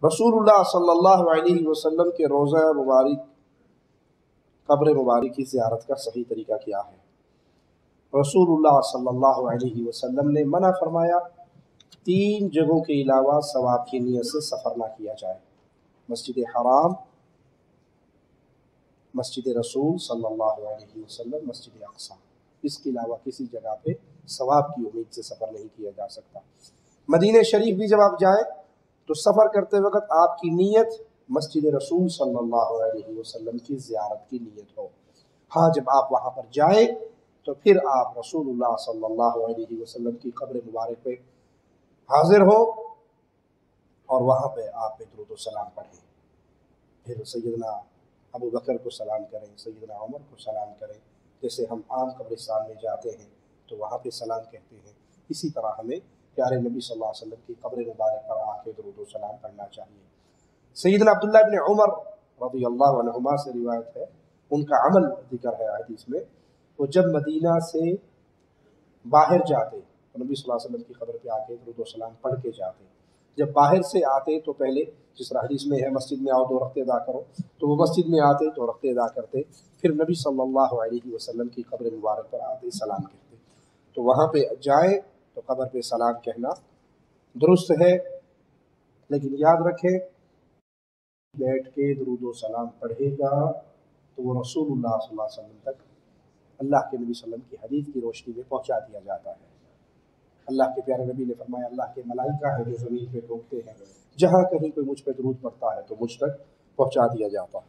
रसूलुल्लाह सल्लल्लाहु अलैहि वसल्लम के रोज़ा मुबारक कब्र मुबारक की ज़ियारत का सही तरीका क्या है? रसूलुल्लाह सल्लल्लाहु अलैहि वसल्लम ने मना फरमाया 3 जगहों के अलावा सवाब की नीयत से सफ़र ना किया जाए। मस्जिद हराम, मस्जिद रसूल सल्लल्लाहु अलैहि वसल्लम, मस्जिद अक्सा, इसके अलावा किसी जगह पे सवाब की उम्मीद से सफ़र नहीं किया जा सकता। मदीने शरीफ भी जब आप जाएं तो सफ़र करते वक्त आपकी नीयत मस्जिद रसूल सल्लल्लाहु अलैहि वसल्लम की ज़ियारत की नीयत हो। हाँ, जब आप वहाँ पर जाएं तो फिर आप रसूलुल्लाह सल्लल्लाहु अलैहि वसल्लम की कब्र मुबारक पे हाजिर हो और वहाँ पे आप पे दुरूद व सलाम पढ़ें। फिर सैयदना अबू बकर को सलाम करें, सैयदना उमर को सलाम करें। जैसे हम आम कब्रिस्तान में जाते हैं तो वहाँ पे सलाम कहते हैं, इसी तरह हमें प्यारे नबी सल्लल्लाहु अलैहि वसल्लम की कब्र मुबारक पर आके दुरूद व सलाम पढ़ना चाहिए। सैयदना अब्दुल्ला इब्न उमर रज़ियल्लाहु अन्हुमा से रिवायत है, उनका अमल जिक्र है हदीस में, वो जब मदीना से बाहर जाते तो नबी सल्लल्लाहु अलैहि वसल्लम की कब्र पे आके दुरूद व सलाम पढ़ के जाते। जब बाहर से आते तो पहले, जिस तरह हदीस में है मस्जिद में आओ 2 रक्अत अदा करो, तो वो मस्जिद में आते 2 रक्अत अदा करते, फिर नबी सल्लल्लाहु अलैहि वसल्लम की कब्र मुबारक पर आते सलाम कहते। तो वहाँ पे जाए तो कब्र पे सलाम कहना दुरुस्त है, लेकिन याद रखें बैठ के दुरूद व सलाम पढ़ेगा तो वो रसूलुल्लाह सल्लल्लाहु अलैहि वसल्लम तक अल्लाह के नबी सल्लल्लाहु अलैहि वसल्लम की हदीस की रोशनी में पहुँचा दिया जाता है। अल्लाह के प्यारे नबी ने फरमाया, अल्लाह के मलाइका है जो ज़मीन पे घूमते हैं, जहाँ कहीं कोई मुझ पे दुरूद पढ़ता है तो मुझ तक पहुँचा दिया जाता है।